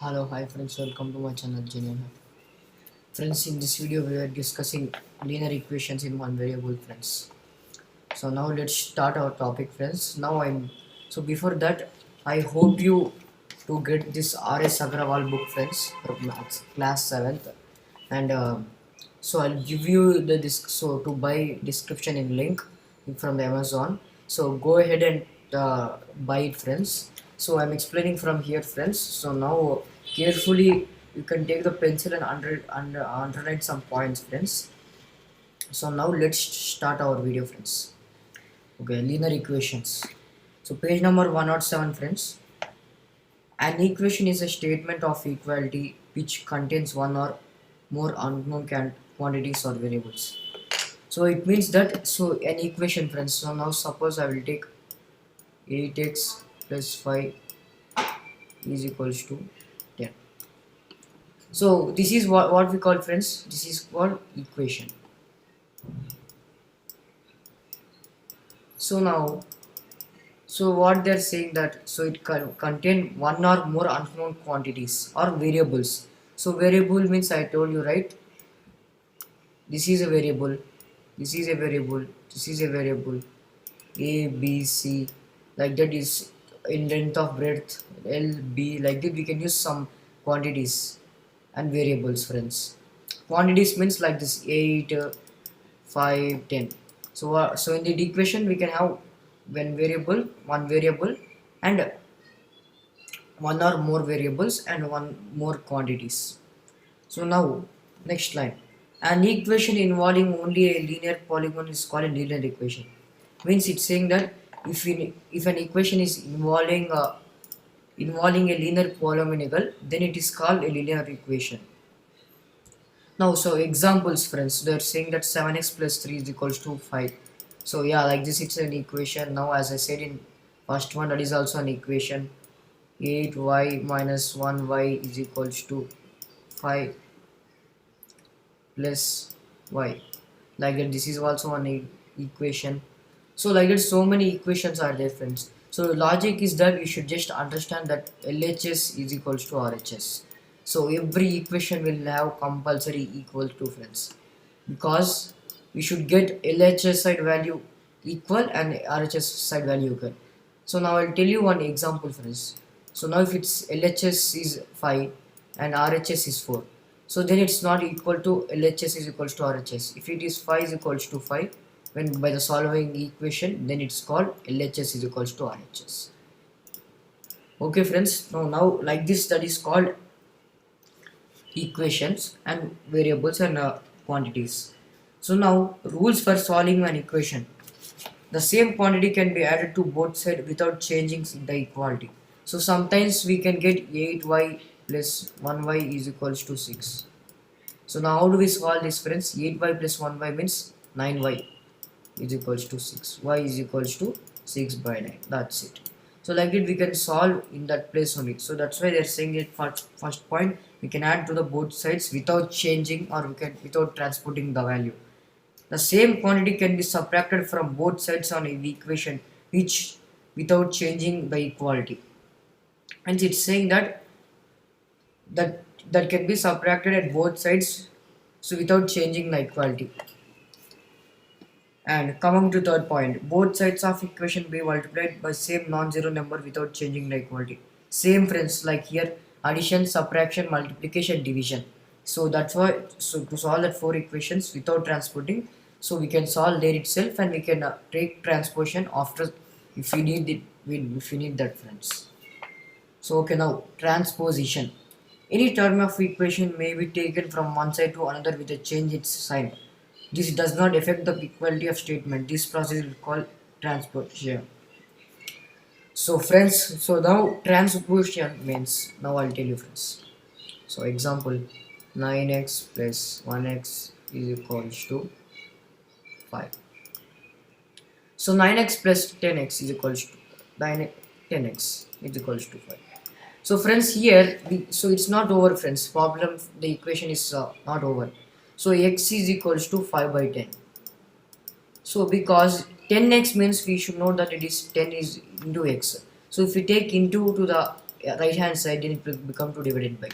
Hello, hi friends, welcome to my channel Genuine. Friends, in this video we are discussing linear equations in one variable, friends. So now let's start our topic, friends. So before that, I hope you to get this R.S. Agrawal book, friends, from maths class 7th. And so I'll give you the to buy description in link from the Amazon. So go ahead and buy it, friends. So I'm explaining from here, friends. So now carefully you can take the pencil and underline some points, friends. So now let's start our video, friends. Okay, linear equations. So page number 107, friends. An equation is a statement of equality which contains one or more unknown quantities or variables. So it means that an equation, friends. So now suppose I will take 8x plus 5 is equals to 10. So this is what we call, friends. This is called equation. So now, so what they're saying that it can contain one or more unknown quantities or variables. So variable means I told you, right? This is a variable, this is a variable, this is a variable, a b c, like that is in length of breadth l b, like that we can use some quantities and variables, friends. Quantities means like this 8 5 10. So in the equation we can have one variable and one or more variables and one more quantities. So now, next line. An equation involving only a linear polygon is called a linear equation. Means it's saying that if an equation is involving a linear polynomial, then it is called a linear equation. Now, so examples, friends. They're saying that 7x plus 3 is equals to 5. So yeah, like this, it's an equation. Now, as I said in first one, that is also an equation. 8y minus 1y is equals to 5 plus y, like that this is also an equation. So like that so many equations are there, friends. So logic is that you should just understand that LHS is equals to RHS. So every equation will have compulsory equal to, friends, because we should get LHS side value equal and RHS side value equal. So now I'll tell you one example, friends. So now if it's LHS is 5 and RHS is 4, so then it's not equal to LHS is equals to RHS. If it is 5 is equals to 5, when by the solving equation, then it's called LHS is equals to RHS. Okay, friends. Now like this, that is called equations and variables and quantities. So now rules for solving an equation. The same quantity can be added to both sides without changing the equality. So sometimes we can get 8y plus 1y is equals to 6. So now how do we solve this, friends? 8y plus 1y means 9y is equals to 6. Y is equals to 6 by 9. That's it. So like it we can solve in that place only. So that's why they're saying it first point we can add to the both sides without changing, or we can without transporting the value. The same quantity can be subtracted from both sides on the equation which without changing the equality. And it's saying that can be subtracted at both sides, so without changing the equality. And coming to third point, both sides of equation be multiplied by same non-zero number without changing the equality. Same, friends, like here addition, subtraction, multiplication, division. So that's why, so to solve that four equations without transporting, so we can solve there itself and we can take transposition after if we need it, if we need that, friends. So okay, now transposition. Any term of equation may be taken from one side to another with a change its sign. This does not affect the equality of statement. This process is called transposition. So friends, so now transposition means, now I'll tell you, friends. So example, 9x plus 1x is equals to 5. So 9x plus 10x is equals to 10x is equals to 5. So friends, here so it's not over, friends. Problem, the equation is not over. So x is equals to 5 by 10. So because 10x means we should know that it is 10 is into x. So if we take into to the right hand side, then it will become 2 divided by.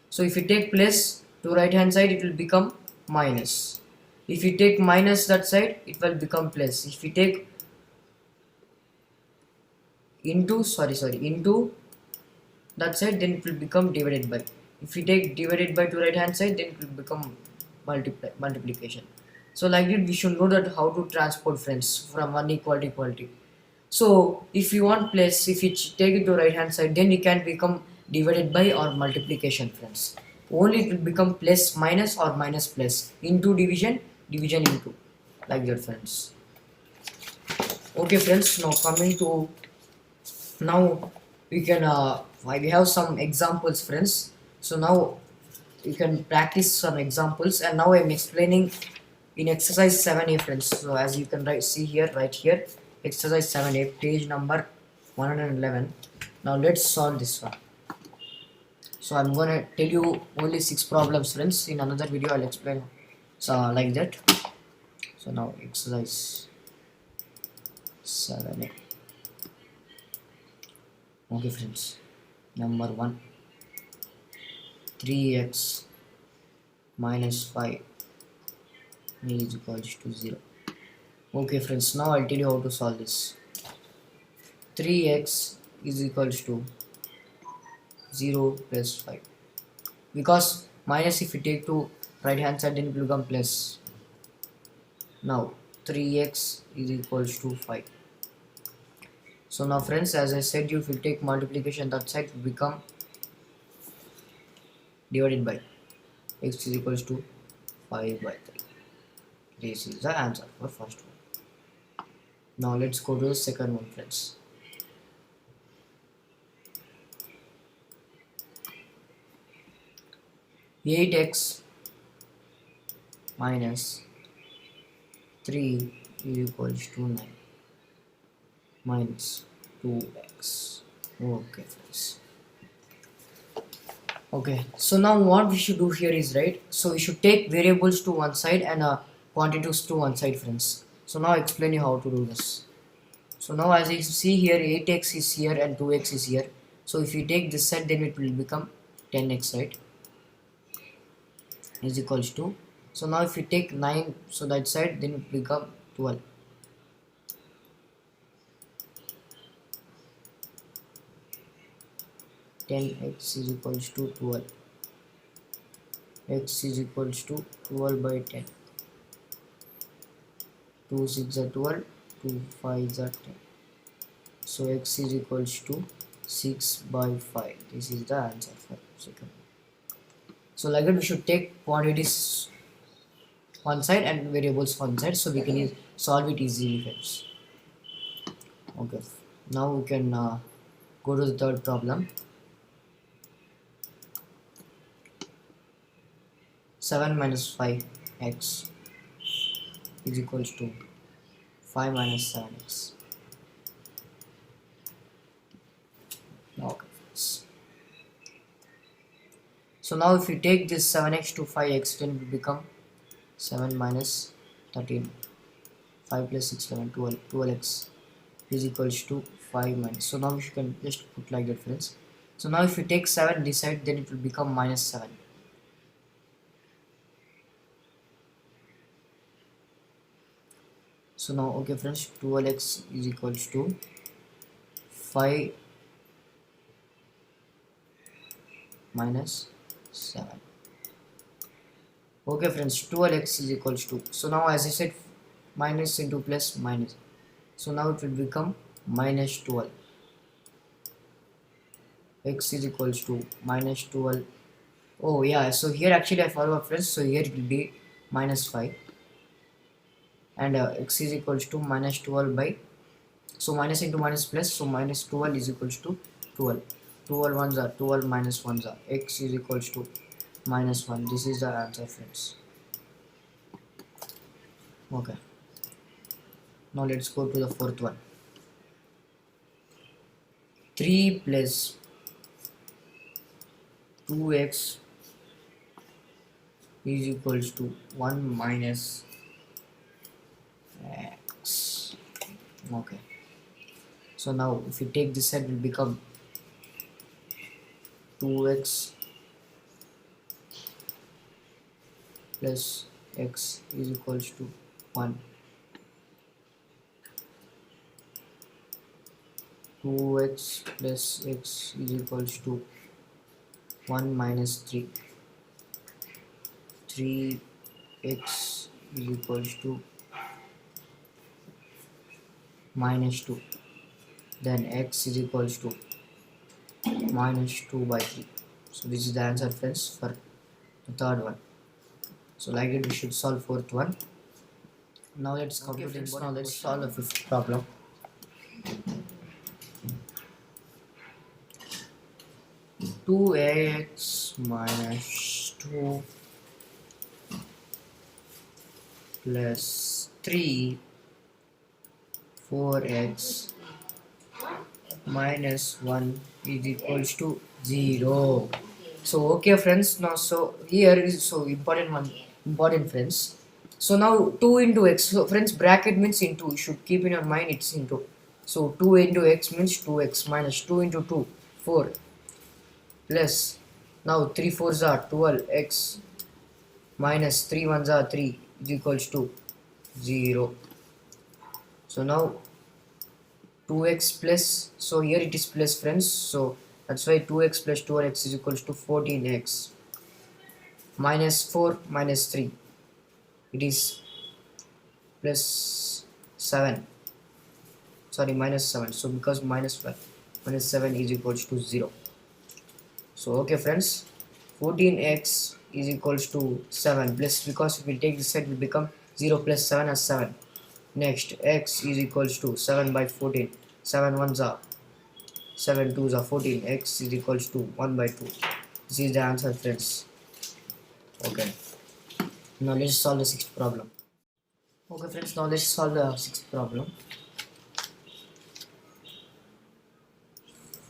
So if you take plus to right hand side, it will become minus. If you take minus that side, it will become plus. If you take into into that side, then it will become divided by. If you take divided by to right hand side, then it will become multiplication. So like it, we should know that how to transport friends from one equality to equality. So if you want plus, if you take it to right hand side, then it can become divided by or multiplication friends. Only it will become plus minus or minus plus. Into division, division into, like that friends. Okay friends, now coming to, now we can we have some examples friends. So now you can practice some examples, and now I'm explaining in exercise 7a friends. So as you can see here, right here, exercise 7a, page number 111. Now let's solve this one. So I'm gonna tell you only 6 problems friends. In another video I'll explain like that. So now exercise 7a. Okay friends, number 1, 3x minus 5 is equals to 0. Okay friends, now I'll tell you how to solve this. 3x is equals to 0 plus 5, because minus if you take to right hand side, then it will become plus. Now 3x is equals to 5. So now friends, as I said, you will take multiplication, that side will become divided by. X is equals to 5 by 3. This is the answer for first one. Now let's go to the second one friends. 8x minus 3 is equals to 9 minus 2x. Okay friends. Okay, so now what we should do here is, right, so we should take variables to one side and quantities to one side friends. So now I explain you how to do this. So now as you see here, 8x is here and 2x is here. So if you take this side, then it will become 10x, right, is equals to. So now if you take 9, so that side, then it will become 12. 10x is equals to 12. X is equals to 12 by 10. 2 6 are 12, 2 5 are 10. So x is equals to 6 by 5. This is the answer for second. So like that, we should take quantities one side and variables one side, so we can solve it easily friends. Okay, now we can go to the third problem. 7 minus 5x is equals to 5 minus 7x. Okay. So now if you take this 7x to 5x, then it will become 7 minus 13. 5 plus 6, 11, 12. 12x is equals to 5 minus. So now you can just put like that friends. So now if you take 7 this side, then it will become minus 7. So now, okay friends, 12x is equals to 5 minus 7. Okay friends, 12x is equals to, so now as I said, minus into plus minus, so now it will become minus 12. X is equals to minus 12. Oh yeah, so here actually I forgot friends, so here it will be minus 5, and x is equals to minus 12 by, so minus into minus plus, so minus 12 is equals to 12. 12 ones are 12 minus 1s are, x is equals to minus 1. This is the answer friends. Okay, now let's go to the fourth one. 3 plus 2x is equals to 1 minus x. Okay, so now if you take this side, will become 2x plus x is equals to 1. 2x plus x is equals to 1 minus 3. 3x is equals to minus 2. Then x is equals to minus 2 by 3. So this is the answer, friends, for the third one. So like it, we should solve fourth one. Now let's come to this. Now let's solve the fifth problem. Two x minus 2 plus 3 4x minus 1 is equals to 0. So okay, friends, now so here is so important, friends. So now 2 into x, so friends, bracket means into, you should keep in your mind it's into. So 2 into x means 2x minus 2 into 2 4 plus, now 3 4s are 12x minus 3 1s are 3 is equals to 0. So now 2x plus, so here it is plus, friends, so that's why 2x plus 12x is equals to 14x minus 4 minus 3, it is plus 7, sorry, minus 7, so because minus 5 minus 7 is equals to 0. So okay, friends, 14x is equals to 7 plus, because if we take this side it will become 0 plus 7 as 7. Next, x is equals to 7 by 14. 7 1s are 7 2s are 14. X is equals to 1 by 2. This is the answer, friends. Okay. Now let's solve the sixth problem. Okay, friends. Now let's solve the sixth problem.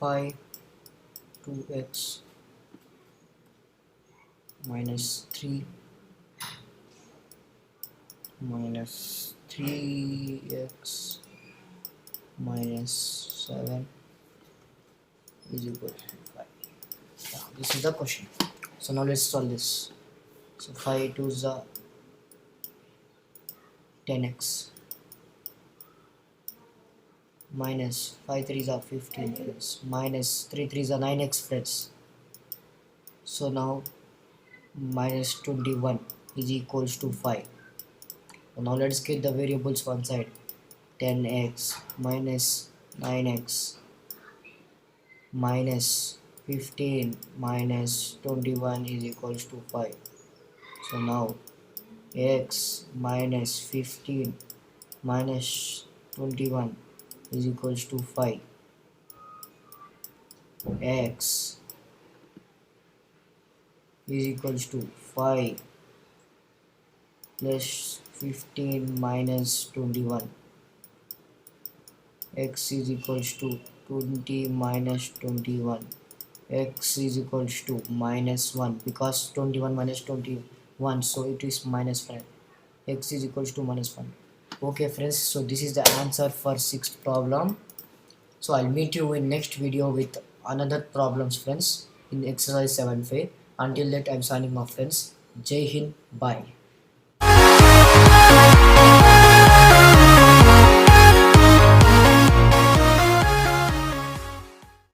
5 2x minus 3 minus 3x minus 7 is equal to 5. Yeah, this is the question. So now let's solve this. So 5 2s are 10x minus 5 3s are 15 friends, minus 3 3s are 9x, friends. So now minus 21 is equals to 5. So now let's get the variables one side. 10x minus 9x minus 15 minus 21 is equals to 5. So now x minus 15 minus 21 is equals to 5. X is equals to 5 plus 15 minus 21. X is equals to 20 minus 21. X is equals to minus 1, because 21 minus 21, so it is minus 5. X is equals to minus 1. Okay, friends, so this is the answer for sixth problem. So I'll meet you in next video with another problems, friends, in exercise 7 phase. Until that, I'm signing off, friends. Jai Hind, bye.